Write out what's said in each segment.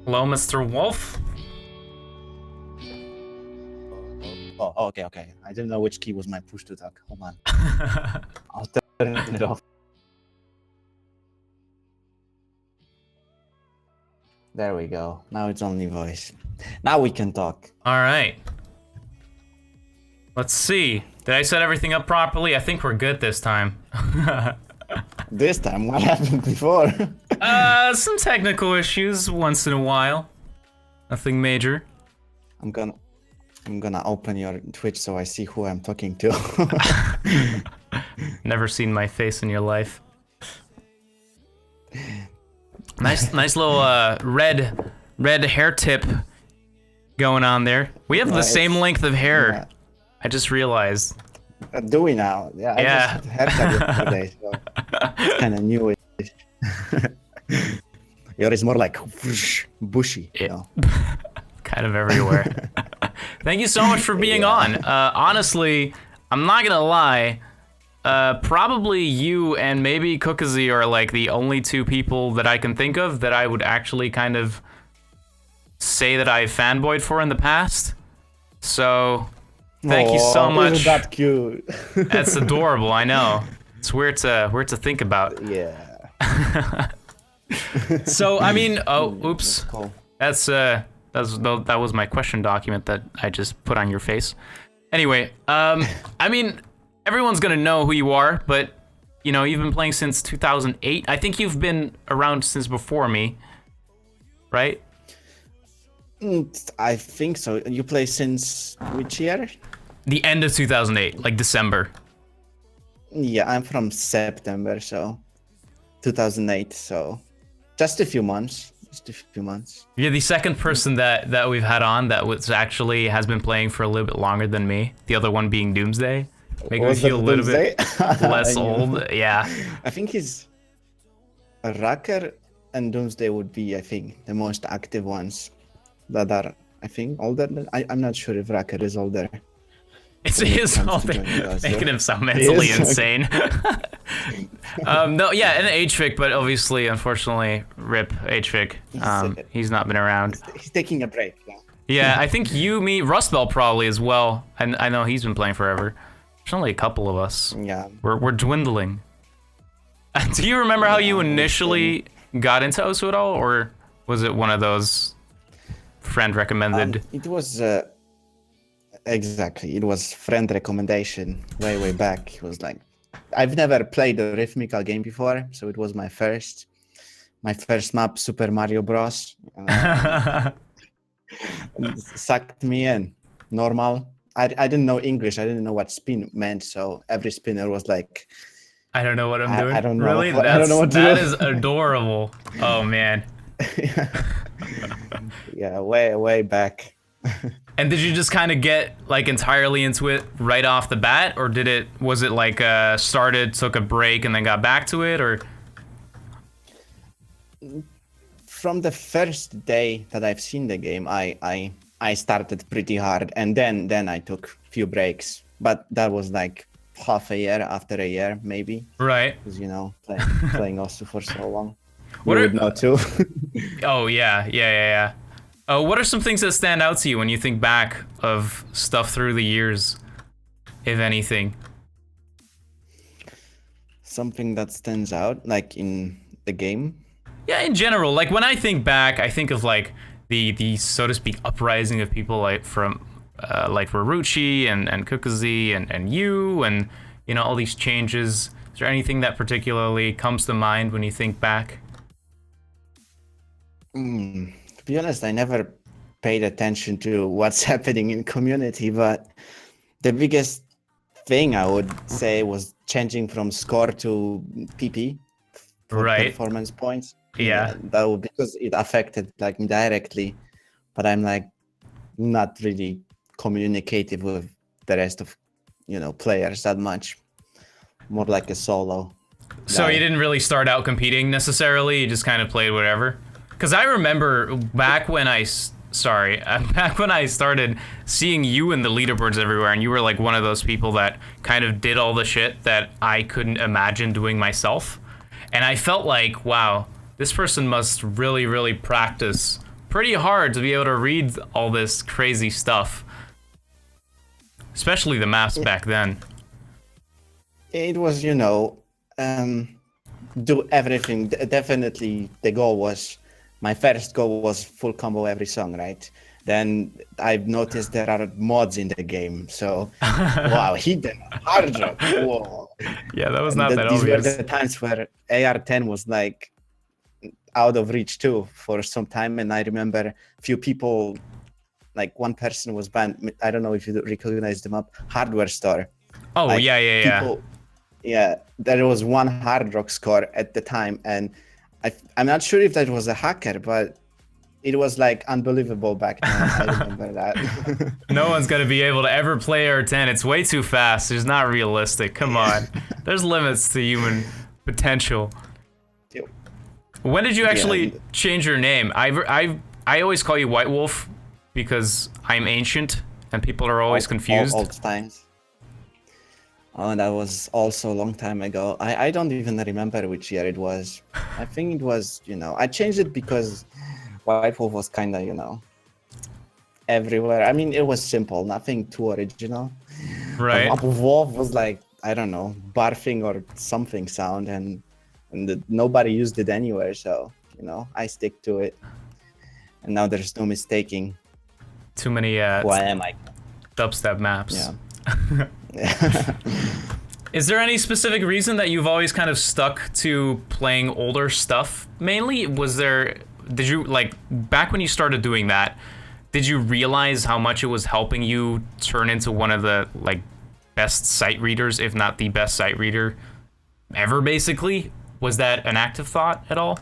Hello, Mr. Wolf. Oh, okay. I didn't know which key was my push to talk. Hold on. I'll turn it off. There we go. Now it's only voice. Now we can talk. All right. Let's see. Did I set everything up properly? I think we're good this time. This time, what happened before? Some technical issues once in a while. Nothing major. I'm gonna open your Twitch so I see who I'm talking to. Never seen my face in your life. Nice little red hair tip going on there. We have the same length of hair. Yeah. I just realized. Do we now? Yeah. I just had haircut yesterday, so it's kind of newish. Yours is more like bushy. Yeah. You know? Kind of everywhere. Thank you so much for being on. Honestly, I'm not gonna lie. Probably you and maybe Cookiezi are like the only two people that I can think of that I would actually kind of say that I fanboyed for in the past. So, thank you so much. Isn't that cute? That's adorable. I know. It's weird to think about. Yeah. So I mean, oh, oops. That's cool. That was my question document that I just put on your face. Anyway, I mean, everyone's gonna know who you are, but you know, you've been playing since 2008. I think you've been around since before me, right? I think so. You play since which year? The end of 2008, like December. Yeah, I'm from September, so 2008. So just a few months. You're the second person that we've had on that was actually has been playing for a little bit longer than me. The other one being Doomsday, making me feel a little bit less old. Yeah. I think he's Racker and Doomsday would be, I think, the most active ones that are, I think, older than. I'm not sure if Racker is older. It's his older, making him sound mentally insane. No, yeah, and HVIC, but obviously, unfortunately, RIP HVIC. He's not been around. He's taking a break. Yeah. Yeah, I think you, me, Rustbell probably as well. And I know he's been playing forever. There's only a couple of us. Yeah. We're dwindling. Do you remember how you initially got into Osu at all, or was it one of those friend recommended? It was exactly. It was friend recommendation way back. It was like I've never played a rhythmical game before, so it was my first map, Super Mario Bros. Sucked me in. Normal. I didn't know English. I didn't know what spin meant, so every spinner was like, I don't know what I'm doing. I don't know. Really? I don't know what to do. That is adorable. Oh man. Yeah, way back. And did you just kind of get like entirely into it right off the bat, or was it like started, took a break, and then got back to it, or? From the first day that I've seen the game, I started pretty hard, and then I took a few breaks, but that was like half a year after a year, maybe. Right. Because playing Osu for so long. What you would know too. Oh yeah. What are some things that stand out to you when you think back of stuff through the years, if anything? Something that stands out, like in the game? Yeah, in general. Like when I think back, I think of like the so to speak uprising of people like from like Raruchi and Cookiezi and you and you know all these changes. Is there anything that particularly comes to mind when you think back? To be honest, I never paid attention to what's happening in community, but the biggest thing I would say was changing from score to PP for performance points. Yeah. That would, because it affected like me directly, but I'm like not really communicative with the rest of players that much. More like a solo. So you didn't really start out competing necessarily, you just kind of played whatever? Because I remember back when I started seeing you in the leaderboards everywhere, and you were like one of those people that kind of did all the shit that I couldn't imagine doing myself. And I felt like, wow, this person must really, really practice pretty hard to be able to read all this crazy stuff. Especially the maps back then. It was, you know, do everything. Definitely the goal was, my first goal was full combo every song, right? Then I've noticed there are mods in the game. So, wow, hidden hard rock. Whoa. Yeah, that was not that these obvious. were the times where AR-10 was like out of reach too for some time. And I remember a few people, like one person was banned. I don't know if you recognize the map, Hardware Store. Oh, Like, yeah. people, yeah, there was one hard rock score at the time, and I'm not sure if that was a hacker, but it was like unbelievable back then. I remember that. No one's gonna be able to ever play R10. It's way too fast. It's not realistic. Come on. There's limits to human potential. When did you actually change your name? I always call you White Wolf because I'm ancient and people are always confused. Old times. Oh, that was also a long time ago. I don't even remember which year it was. I think it was, you know, I changed it because White Wolf was kind of, you know, everywhere. I mean, it was simple, nothing too original. Right. Wolf was like, I don't know, barfing or something sound, and nobody used it anywhere. So, you know, I stick to it. And now there's no mistaking. Too many who I am. dubstep maps. Yeah. Is there any specific reason that you've always kind of stuck to playing older stuff? Mainly, did you, like, back when you started doing that, did you realize how much it was helping you turn into one of the, like, best sight readers, if not the best sight reader ever, basically? Was that an active thought at all?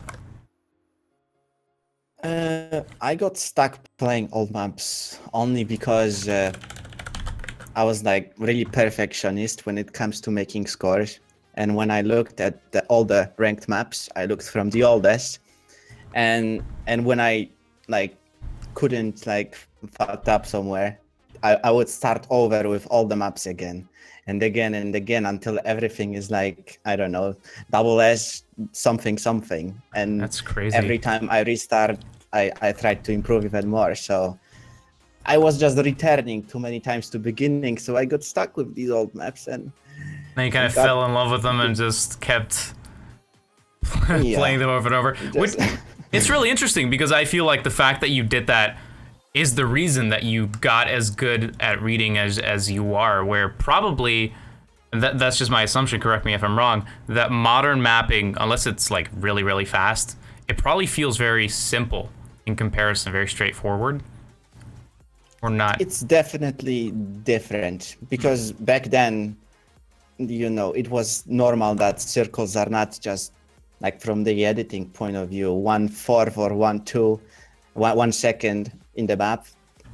I got stuck playing old maps only because I was like really perfectionist when it comes to making scores. And when I looked at all the ranked maps, I looked from the oldest. And when I like couldn't like fucked up somewhere, I would start over with all the maps again and again and again until everything is like, I don't know, double S something. And that's crazy. Every time I restart, I tried to improve even more. So I was just returning too many times to beginning, so I got stuck with these old maps, and then you kind of fell in love with them and just kept playing them over and over. It's really interesting because I feel like the fact that you did that is the reason that you got as good at reading as you are, where probably, that's just my assumption, correct me if I'm wrong, that modern mapping, unless it's like really, really fast, it probably feels very simple in comparison, very straightforward. Or not? It's definitely different because back then, you know, it was normal that circles are not just like from the editing point of view, 1/4 or 1/2, 1 second in the map,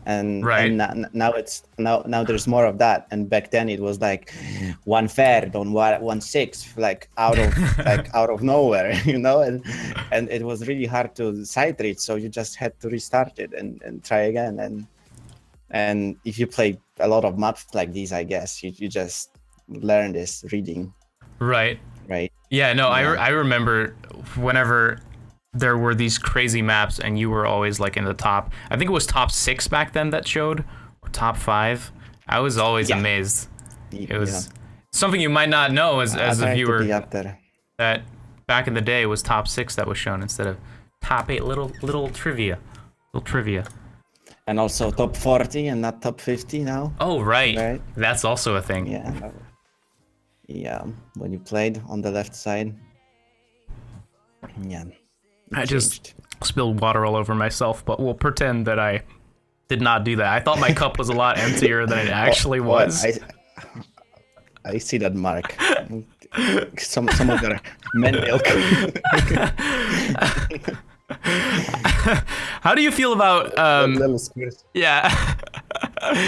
and, right. and now it's now there's more of that. And back then it was like 1/3 on 1/6, like out of nowhere, you know, and it was really hard to sight read, so you just had to restart it and try again. And if you play a lot of maps like these, I guess you just learn this reading. Right. Yeah, no, Yeah. I remember whenever there were these crazy maps and you were always like in the top, I think it was top 6 back then that showed, or top 5. I was always amazed. It was something you might not know as a viewer, that back in the day it was top 6 that was shown instead of top 8. Little trivia. And also top 40 and not top 50 now. Oh, right. That's also a thing. Yeah, when you played on the left side. Yeah. I just spilled water all over myself, but we'll pretend that I did not do that. I thought my cup was a lot emptier than it actually was. I see that, Mark. Some of your men milk. How do you feel about little squares. yeah.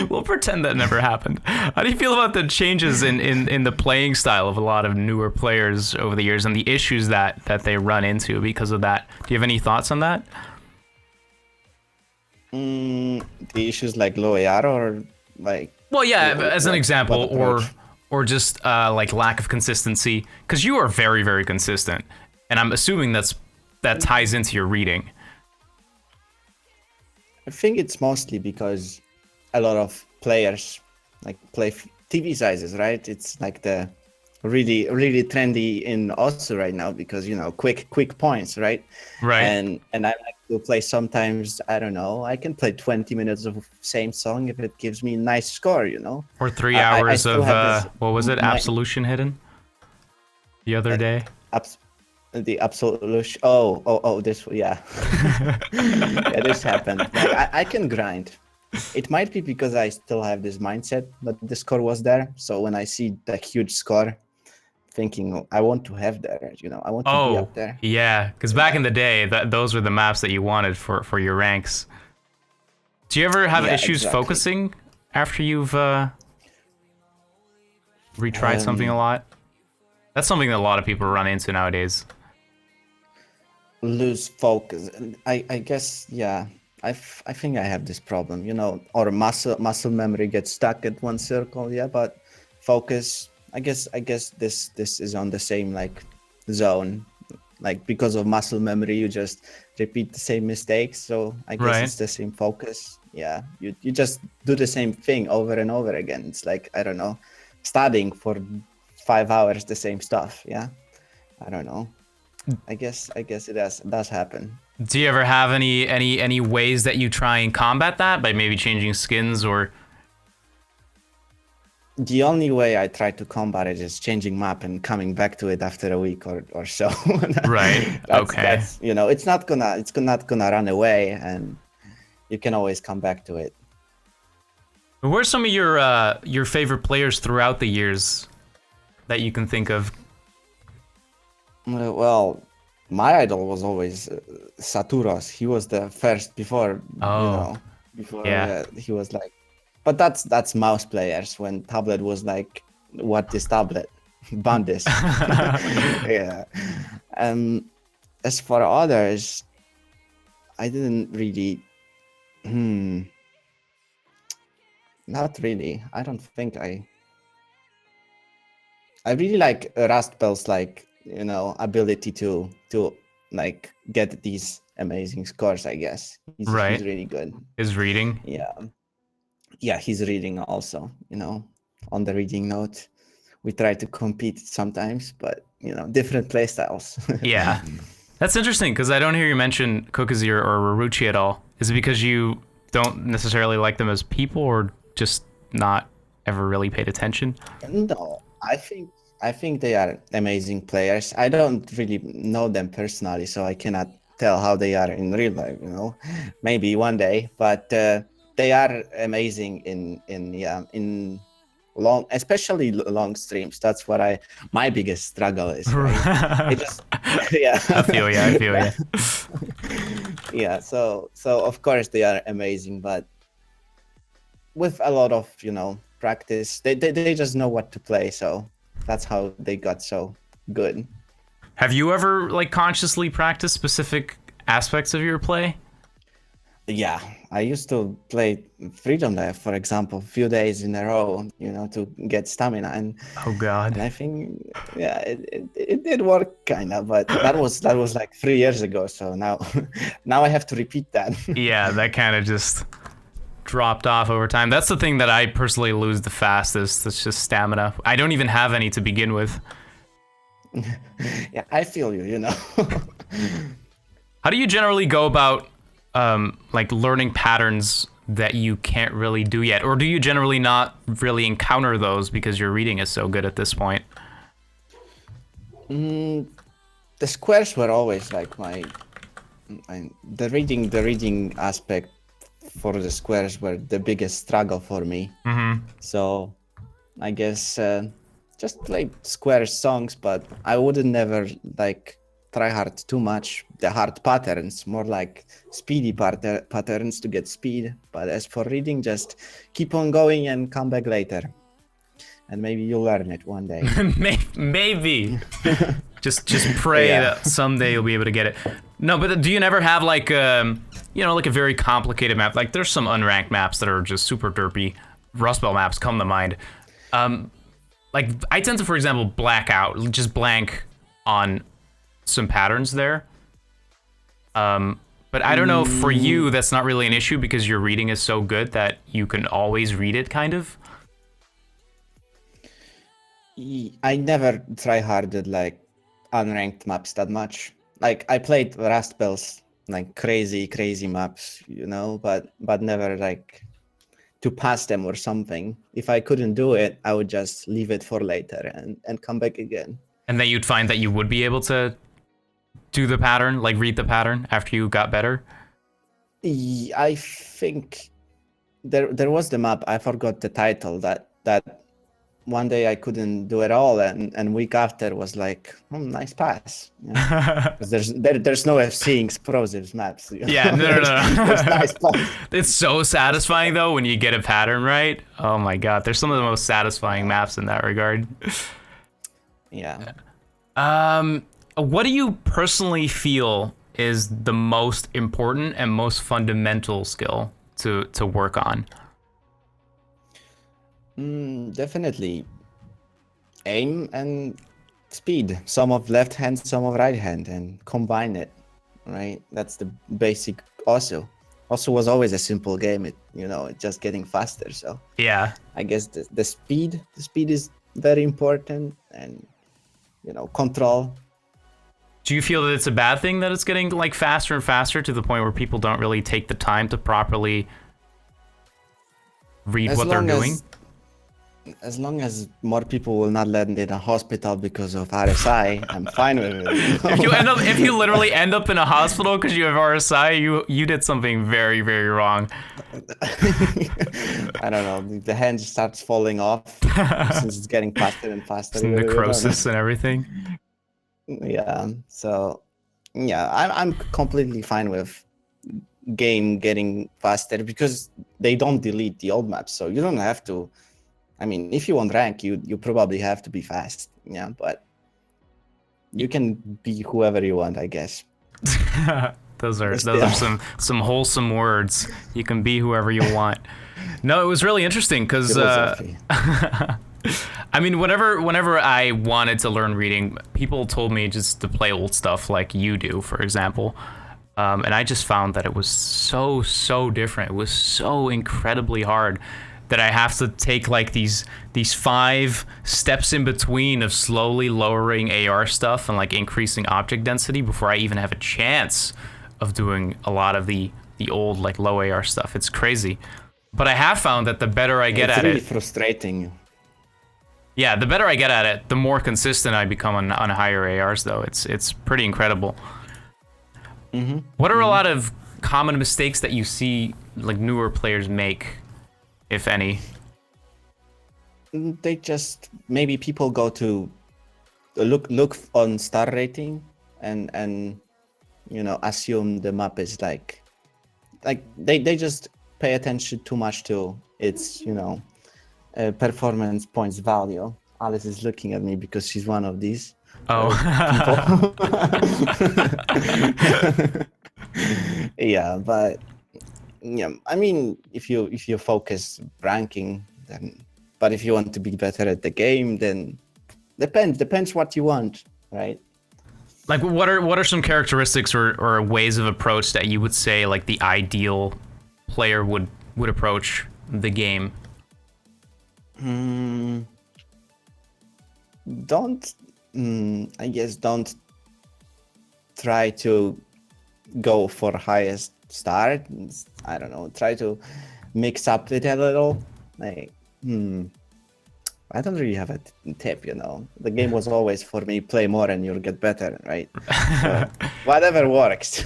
We'll pretend that never happened. How do you feel about the changes in the playing style of a lot of newer players over the years and the issues that they run into because of that? Do you have any thoughts on that? The issues like low AR or like... Well, yeah, as an example, or just like lack of consistency, because you are very, very consistent, and I'm assuming that ties into your reading. I think it's mostly because a lot of players like play TV sizes, right? It's like the really trendy in also right now because quick points, right? Right. And I like to play sometimes. I don't know. I can play 20 minutes of same song if it gives me a nice score, Or 3 I hours still of have this what was it? my- Absolution hidden the other day. The absolute this yeah yeah, this happened. Like I can grind. It might be because I still have this mindset that the score was there. So when I see the huge score, thinking, oh, I want to have that, I want to be Oh, up there. yeah, because back in the day, those were the maps that you wanted for your ranks. Do you ever have Yeah, issues exactly. focusing after you've retried something a lot? That's something that a lot of people run into nowadays. Lose focus. I guess, yeah. I think I have this problem, or muscle memory gets stuck at one circle, yeah, but focus, I guess this is on the same like zone. Like because of muscle memory, you just repeat the same mistakes. So I guess Right. it's the same focus. Yeah, you just do the same thing over and over again. It's like, I don't know, studying for 5 hours the same stuff. Yeah, I don't know. I guess it does happen. Do you ever have any ways that you try and combat that by maybe changing skins or? The only way I try to combat it is changing map and coming back to it after a week or so. Right. Okay. That's it's not gonna run away, and you can always come back to it. Who are some of your favorite players throughout the years that you can think of? Well, my idol was always Saturos. He was the first before, yeah. he was like, but that's mouse players when tablet was like, what is tablet? Ban this. Yeah. As for others, I didn't really, not really. I don't think I really like Rustbell's like, ability to like get these amazing scores, I guess. He's really good. His reading. Yeah, he's reading also, on the reading note. We try to compete sometimes, but different play styles. Yeah. That's interesting because I don't hear you mention Cookiezi or Rarucci at all. Is it because you don't necessarily like them as people or just not ever really paid attention? No, I think they are amazing players. I don't really know them personally, so I cannot tell how they are in real life, maybe one day, but they are amazing in long, especially long streams. That's what my biggest struggle is, right? It just, yeah. I feel you. Yeah, so of course they are amazing, but with a lot of practice, they just know what to play, so that's how they got so good. Have you ever like consciously practiced specific aspects of your play? Yeah, I used to play Freedom Dive, for example, a few days in a row, to get stamina, and oh god, and I think, yeah, it did work kind of, but that was like 3 years ago, so now I have to repeat that. Yeah, that kind of just dropped off over time. That's the thing that I personally lose the fastest. It's just stamina. I don't even have any to begin with. Yeah, I feel you. How do you generally go about like learning patterns that you can't really do yet, or do you generally not really encounter those because your reading is so good at this point? The squares were always like the reading aspect for the squares were the biggest struggle for me. So I guess just play square songs, but I wouldn't never like try hard too much. The hard patterns, more like speedy patterns to get speed. But as for reading, just keep on going and come back later, and maybe you'll learn it one day. Maybe. just pray that someday you'll be able to get it. No, but do you never have like like a very complicated map? Like there's some unranked maps that are just super derpy. Rust Belt maps come to mind. Like I tend to, for example, black out, just blank on some patterns there. But I don't know, for you, that's not really an issue because your reading is so good that you can always read it, kind of? I never try hard at like unranked maps that much. Like I played Rust Bells, like crazy maps, you know, but never like to pass them or something. If I couldn't do it, I would just leave it for later and come back again. And then you'd find that you would be able to do the pattern, like read the pattern after you got better? I think there was the map, I forgot the title, that one day I couldn't do it all, and week after was like, nice pass. You know? 'Cause there's no seeing explosives maps. You know? Yeah, no. There's nice pass. It's so satisfying though when you get a pattern right. Oh my god, there's some of the most satisfying maps in that regard. Yeah. What do you personally feel is the most important and most fundamental skill to work on? Definitely aim and speed. Some of left hand, some of right hand, and combine it. Right, that's the basic. Also was always a simple game. It's just getting faster. So yeah, I guess the speed is very important, and control. Do you feel that it's a bad thing that it's getting like faster and faster to the point where people don't really take the time to properly read what they're doing? As long as more people will not land in a hospital because of RSI, I'm fine with it. If you literally end up in a hospital because you have RSI, you did something very, very wrong. I don't know. The hand just starts falling off since it's getting faster and faster. Some necrosis and everything. Yeah. So, yeah, I'm completely fine with game getting faster because they don't delete the old maps, so you don't have to. I mean, if you want rank, you probably have to be fast, yeah, but you can be whoever you want, I guess. those are some wholesome words. You can be whoever you want. No, it was really interesting because I mean, whenever I wanted to learn reading, people told me just to play old stuff like you do, for example. And I just found that it was so different. It was so incredibly hard that I have to take like these 5 steps in between of slowly lowering AR stuff and like increasing object density before I even have a chance of doing a lot of the old like low AR stuff. It's crazy. But I have found that the better I get at it, it's really frustrating. Yeah, the better I get at it, the more consistent I become on higher ARs though. It's pretty incredible. What are a lot of common mistakes that you see like newer players make, if any? They just, maybe people go to look on star rating and assume the map is like they just pay attention too much to its performance points value. Alice is looking at me because she's one of these. Oh. Yeah, but yeah, I mean, if you focus ranking, then, but if you want to be better at the game, then depends what you want, right? Like, what are some characteristics or ways of approach that you would say like the ideal player would approach the game? I guess don't try to go for highest start. I don't know. Try to mix up it a little. Like, I don't really have a tip, The game was always for me, play more and you'll get better, right? So, whatever works.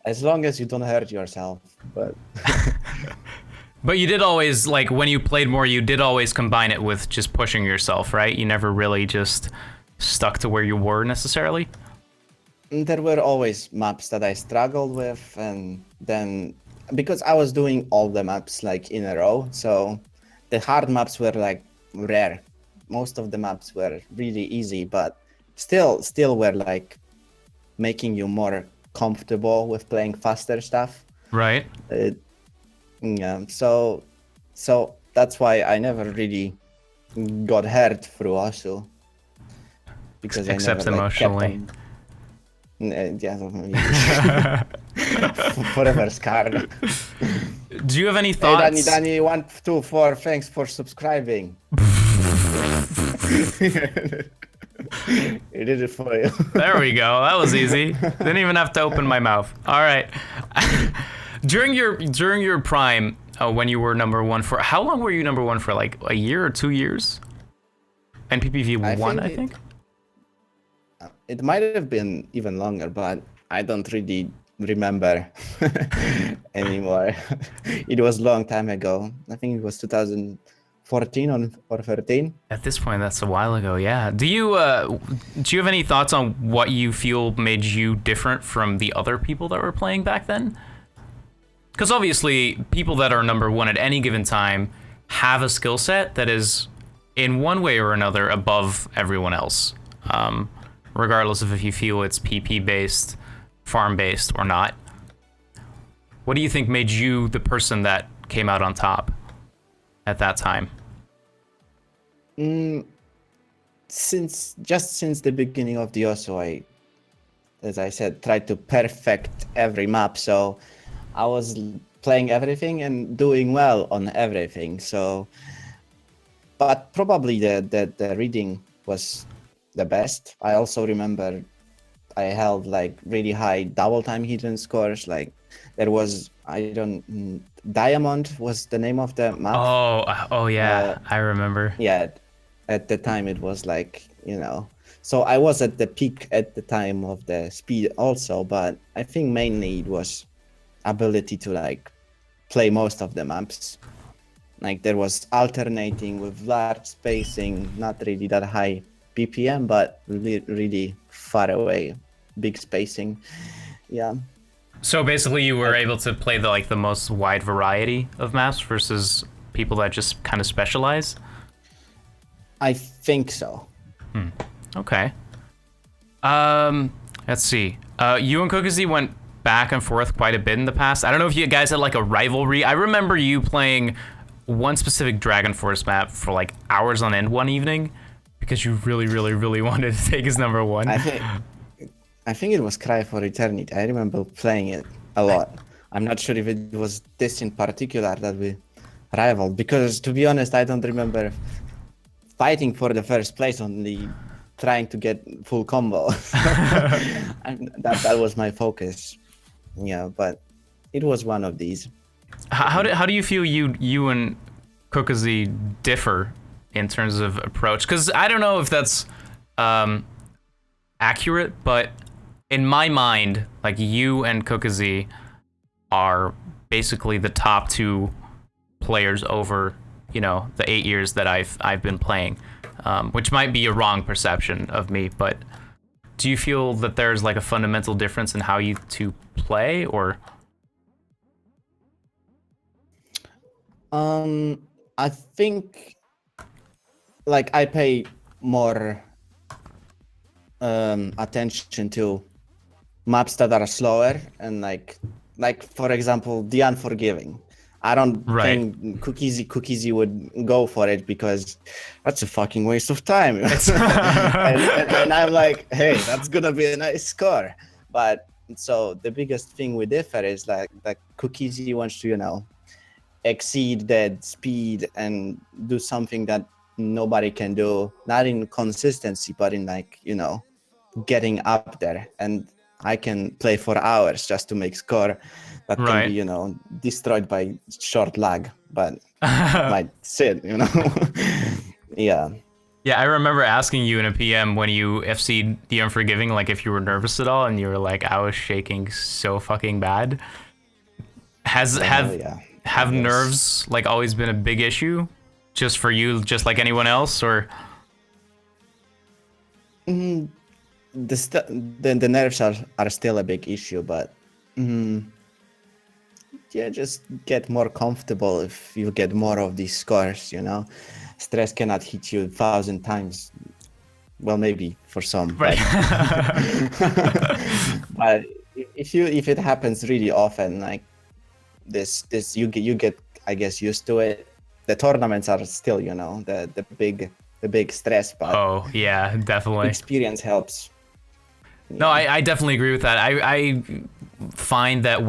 As long as you don't hurt yourself. But But you did always, like, when you played more, you did always combine it with just pushing yourself, right? You never really just stuck to where you were necessarily? There were always maps that I struggled with, and then because I was doing all the maps like in a row, so the hard maps were like rare. Most of the maps were really easy, but still were like making you more comfortable with playing faster stuff. Right. Yeah, so that's why I never really got hurt through Osu, because Except I never, emotionally. yeah. Forever scarred. Do you have any Hey, thoughts? Danny, 124, thanks for subscribing. He did it for you. There we go. That was easy. Didn't even have to open my mouth. All right. during your prime, when you were #1 for how long were you #1 for? Like a year or 2 years? And PPV1, I think. It might have been even longer, but I don't really remember anymore. It was a long time ago. I think it was 2014 or 13. At this point, that's a while ago. Yeah. Do you have any thoughts on what you feel made you different from the other people that were playing back then? Because obviously, people that are #1 at any given time have a skill set that is, in one way or another, above everyone else. Regardless of if you feel it's PP based, farm based, or not. What do you think made you the person that came out on top at that time? Since the beginning of the OSO, as I said, tried to perfect every map. So I was playing everything and doing well on everything. So, but probably the reading was the best. I also remember I held like really high double time hidden scores. Like there was, Diamond was the name of the map. Oh yeah, I remember. Yeah, at the time it was like, so I was at the peak at the time of the speed also, but I think mainly it was ability to like play most of the maps. Like there was alternating with large spacing, not really that high BPM, but really far away, big spacing. Yeah. So basically, you were able to play the most wide variety of maps versus people that just kind of specialize. I think so. Okay. Let's see. You and Cookiezi went back and forth quite a bit in the past. I don't know if you guys had like a rivalry. I remember you playing one specific Dragon Force map for like hours on end one evening because you really wanted to take his #1. I think it was Cry for Eternity. I remember playing it a lot. I'm not sure if it was this in particular that we rivaled, because to be honest, I don't remember fighting for the first place, only trying to get full combo. And that was my focus. Yeah, but it was one of these. How do you feel you and Cookiezi differ in terms of approach? Because I don't know if that's accurate, but in my mind, like you and Cookiezi are basically the top 2 players over, the 8 years that I've been playing, which might be a wrong perception of me. But do you feel that there's like a fundamental difference in how you two play, or? I think like I pay more attention to maps that are slower and like for example the Unforgiving. I don't think Cookiezi would go for it because that's a fucking waste of time. and I'm like, hey, that's gonna be a nice score. But so the biggest thing we differ is like Cookiezi wants to, exceed that speed and do something that nobody can do, not in consistency, but in like, getting up there. And I can play for hours just to make score that can be, destroyed by short lag, but might sit, Yeah. Yeah, I remember asking you in a PM when you FC'd the Unforgiving, like if you were nervous at all, and you were like, I was shaking so fucking bad. Have nerves like always been a big issue, just for you, just like anyone else, or? The nerves are still a big issue, but yeah, just get more comfortable if you get more of these scores. Stress cannot hit you 1,000 times. Well, maybe for some, but, but if it happens really often, like this you get I guess used to it. The tournaments are still, the big stress, but oh yeah, definitely experience helps. No, I definitely agree with that. find that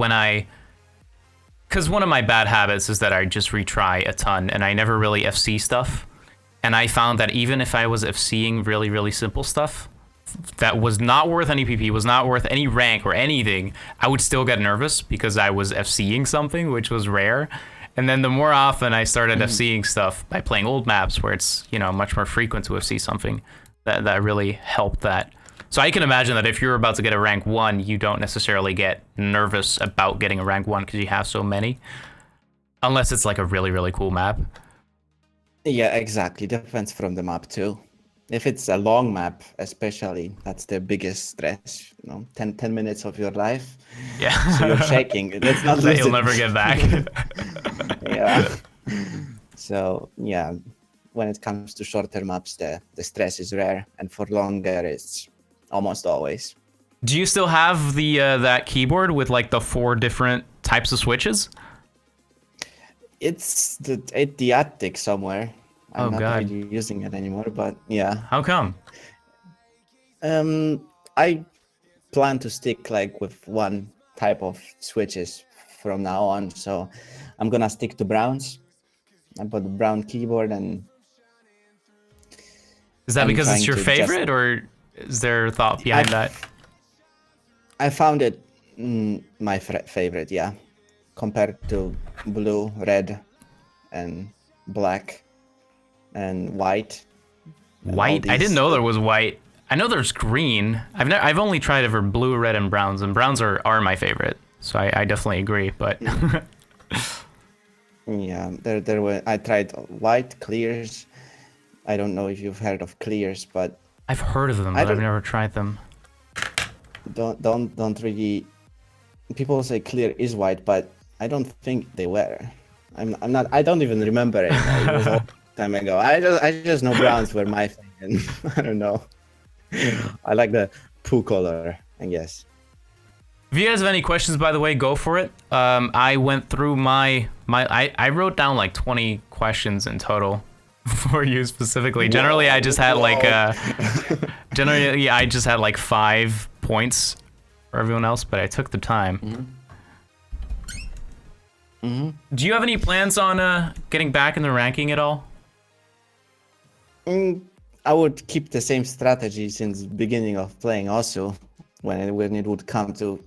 because one of my bad habits is that I just retry a ton and I never really FC stuff. And I found that even if I was FCing really, really simple stuff that was not worth any PP, was not worth any rank or anything, I would still get nervous because I was FCing something, which was rare. And then the more often I started FCing stuff by playing old maps where it's, you know, much more frequent to FC something, that really helped that. So I can imagine that if you're about to get a rank 1, you don't necessarily get nervous about getting a rank 1 because you have so many. Unless it's like a really, really cool map. Yeah, exactly. Depends from the map too. If it's a long map, especially, that's the biggest stress. You know, 10 minutes of your life. Yeah. So you're shaking. Let's not that lose you'll it. never get back. Yeah. So yeah, when it comes to shorter maps, the stress is rare, and for longer, it's almost always. Do you still have the that keyboard with like the 4 different types of switches? It's the attic somewhere. I'm not God. really using it anymore, but yeah. How come? I plan to stick like with one type of switches from now on, so I'm gonna stick to browns. I bought the brown keyboard, and Is that I'm because it's trying your to favorite, or is there a thought behind that? I found it my favorite, yeah, compared to blue, red, and black, and white. And all White? I didn't these- know there was white. I know there's green. I've only tried it for blue, red, and browns are my favorite. So I definitely agree. But Yeah, there were. I tried white clears. I don't know if you've heard of clears, but I've heard of them, I but I've don't- never tried them. don't really. People say clear is white, but I don't think they were. I'm not. I don't even remember it. It was a long time ago. I just know browns were my thing, and I don't know. I like the poo color, I guess. If you guys have any questions, by the way, go for it. I went through I wrote down like 20 questions in total for you specifically. Generally, I just had like generally I just had like 5 points for everyone else, but I took the time. Do you have any plans on getting back in the ranking at all? I would keep the same strategy since the beginning of playing also when it would come to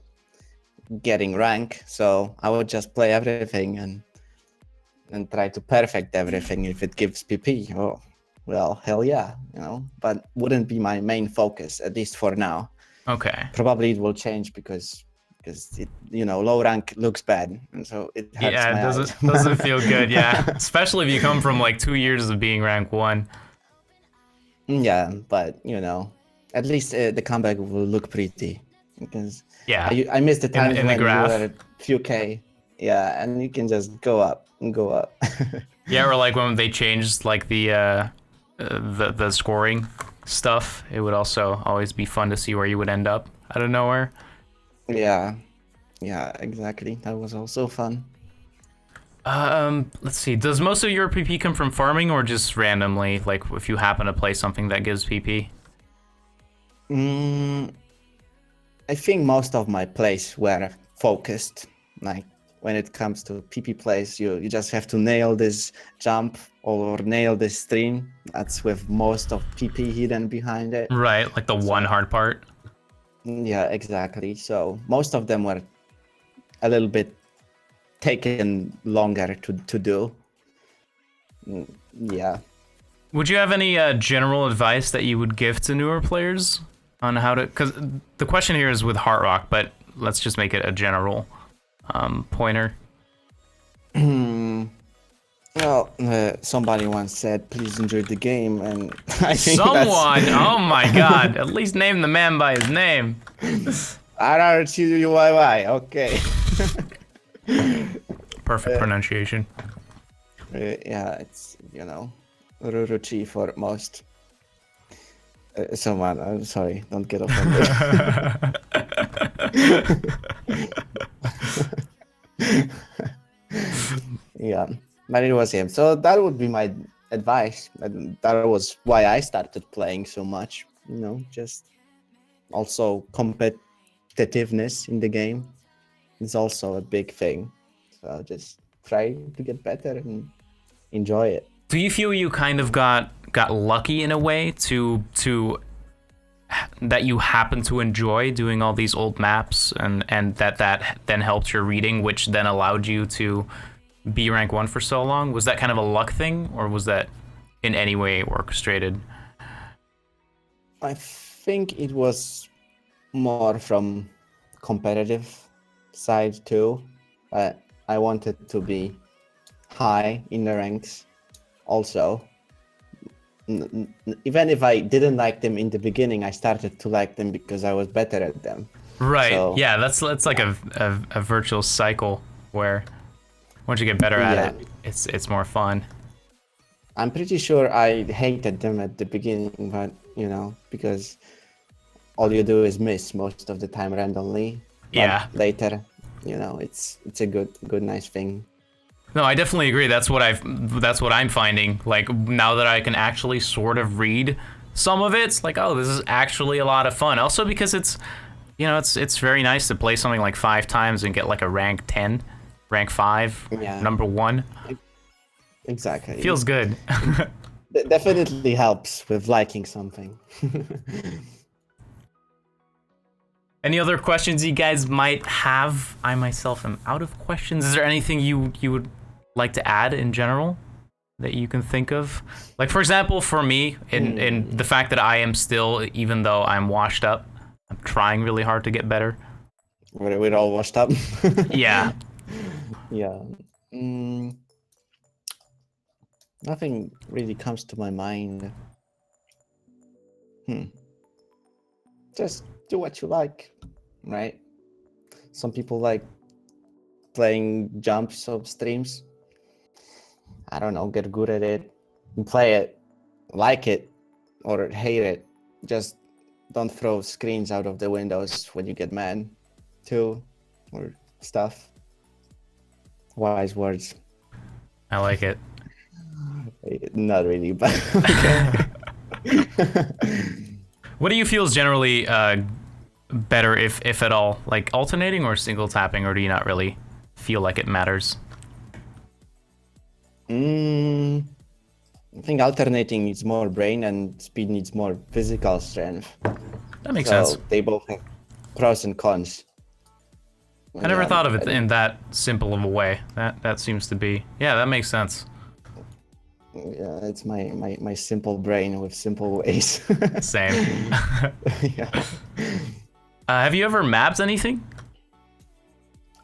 getting rank. So I would just play everything and try to perfect everything. If it gives PP, oh well, hell yeah, you know, but wouldn't be my main focus, at least for now. Okay. Probably it will change because it, you know, low rank looks bad, and so it hurts Yeah, my it eyes. doesn't feel good. Yeah, especially if you come from like 2 years of being rank 1. Yeah, but you know, at least the comeback will look pretty, because Yeah. I missed the times in the when you graph. were a few K. Yeah, and you can just go up and go up. Yeah, or like when they changed like the scoring stuff, it would also always be fun to see where you would end up out of nowhere. Yeah, exactly. That was also fun. Let's see. Does most of your PP come from farming or just randomly, like if you happen to play something that gives PP? I think most of my plays were focused. Like when it comes to PP plays, you just have to nail this jump or nail this stream. That's with most of PP hidden behind it. Right, like the one hard part. Yeah, exactly. So most of them were a little bit taken longer to do. Yeah. Would you have any general advice that you would give to newer players on how to? Because the question here is with Heart Rock, but let's just make it a general pointer. Well, somebody once said, "Please enjoy the game," and I think Someone, that's... oh my God! At least name the man by his name. RRQYY. Okay. Perfect pronunciation. Yeah, it's, you know, Ruruchi for most. Someone, I'm sorry, don't get offended. Yeah, but it was him. So that would be my advice. And that was why I started playing so much. You know, just also competitiveness in the game. is also a big thing. So just try to get better and enjoy it. Do you feel you kind of got lucky in a way to that you happen to enjoy doing all these old maps and that then helped your reading, which then allowed you to be rank 1 for so long? Was that kind of a luck thing, or was that in any way orchestrated? I think it was more from competitive side too. I wanted to be high in the ranks also. Even if I didn't like them in the beginning, I started to like them because I was better at them. Right. So, yeah, that's like a virtual cycle where once you get better at it, it's more fun. I'm pretty sure I hated them at the beginning, but you know, because all you do is miss most of the time randomly. Yeah. But later, you know, it's a good nice thing. No, I definitely agree. That's what I'm finding. Like, now that I can actually sort of read some of it, it's like, oh, this is actually a lot of fun. Also because it's, you know, it's very nice to play something like 5 times and get like a rank 10, rank 5, number 1. Exactly. Feels good. It definitely helps with liking something. Any other questions you guys might have? I myself am out of questions. Is there anything you would like to add in general that you can think of? Like, for example, for me, in the fact that I am still, even though I'm washed up, I'm trying really hard to get better. We're all washed up. Yeah. Yeah. Nothing really comes to my mind. Just do what you like, right? Some people like playing jumps of streams. I don't know, get good at it, play it, like it, or hate it. Just don't throw screens out of the windows when you get mad, too, or stuff. Wise words. I like it. Not really, but okay. What do you feel is generally better, if at all? Like alternating or single tapping, or do you not really feel like it matters? I think alternating needs more brain and speed needs more physical strength. That makes sense. They both have pros and cons. I never thought of it in that simple of a way. That seems to be, yeah, that makes sense. Yeah, it's my simple brain with simple ways. Same. Yeah. Have you ever mapped anything?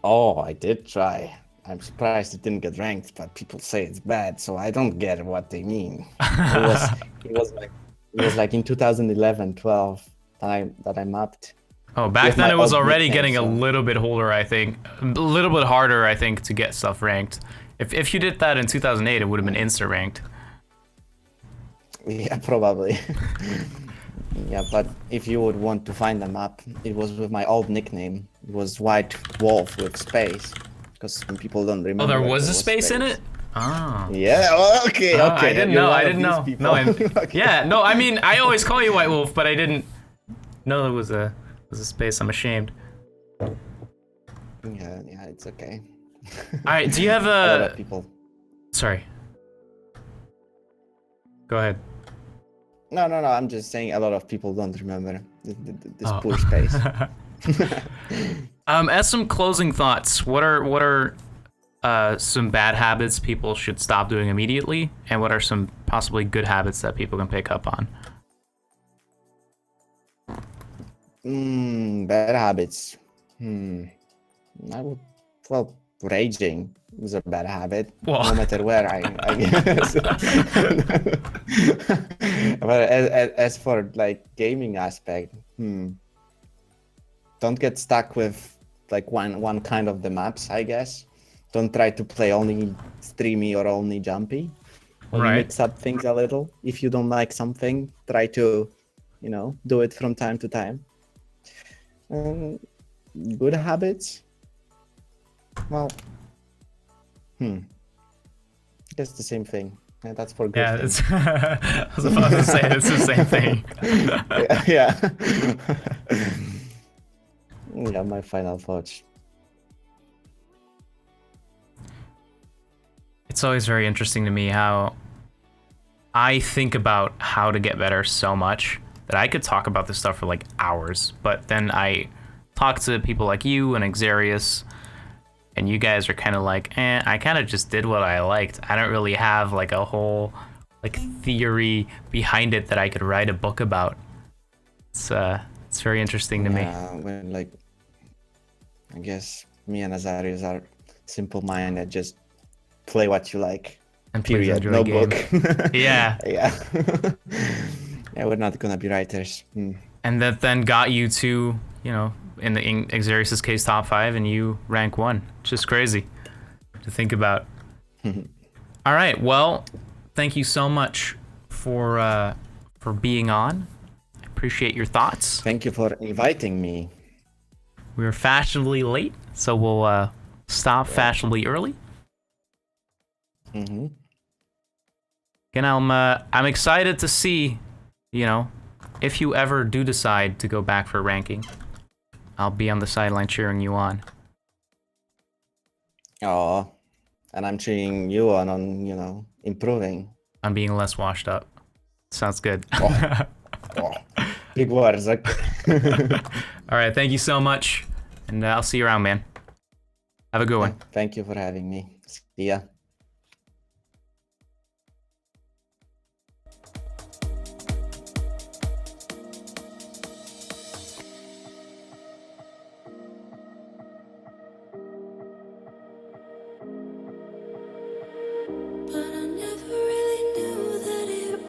Oh, I did try. I'm surprised it didn't get ranked, but people say it's bad, so I don't get what they mean. It was like in 2011, 12 that I mapped. Oh, back then it was already getting so. a little bit harder, I think. A little bit harder, I think, to get stuff ranked. If you did that in 2008, it would have been insta ranked. Yeah, probably. Yeah, but if you would want to find a map, it was with my old nickname. It was White Wolf with space, because some people don't remember. Oh, there was a space in it? Oh. Yeah, well, okay. I didn't know. No, Okay. yeah, no, I mean, I always call you White Wolf, but I didn't know there was a space. I'm ashamed. Yeah, it's okay. All right, do you have A lot of people. Sorry. Go ahead. No, I'm just saying a lot of people don't remember this poor space. As some closing thoughts, what are some bad habits people should stop doing immediately, and what are some possibly good habits that people can pick up on? Bad habits. Raging is a bad habit. Well. No matter where, I guess. But as for like gaming aspect, don't get stuck with like one kind of the maps, I guess. Don't try to play only streamy or only jumpy. Right. Mix up things a little. If you don't like something, try to, do it from time to time. Good habits. Well, that's the same thing. Yeah, that's for good. Yeah, it's I was about to say it's the same thing. Yeah. Yeah, my final thoughts. It's always very interesting to me how I think about how to get better so much that I could talk about this stuff for like hours, but then I talk to people like you and Xarius, and you guys are kind of like, I kind of just did what I liked. I don't really have like a whole like theory behind it that I could write a book about. It's very interesting to me. When like, I guess me and Azarius are simple-minded, just play what you like. And please Period. enjoy No the game. book. Yeah. Yeah. Yeah, we're not gonna be writers. And that then got you to, you know, in Xarius's case, top 5, and you rank 1. Just crazy to think about. All right, well, thank you so much for being on. I appreciate your thoughts. Thank you for inviting me. We were fashionably late, so we'll stop fashionably early. Mm-hmm. And I'm excited to see, you know, if you ever do decide to go back for ranking, I'll be on the sideline cheering you on. Oh, and I'm cheering you on, you know, improving. On being less washed up. Sounds good. Oh, big words. Like... All right, thank you so much, and I'll see you around, man. Have a good one. Thank you for having me. See ya.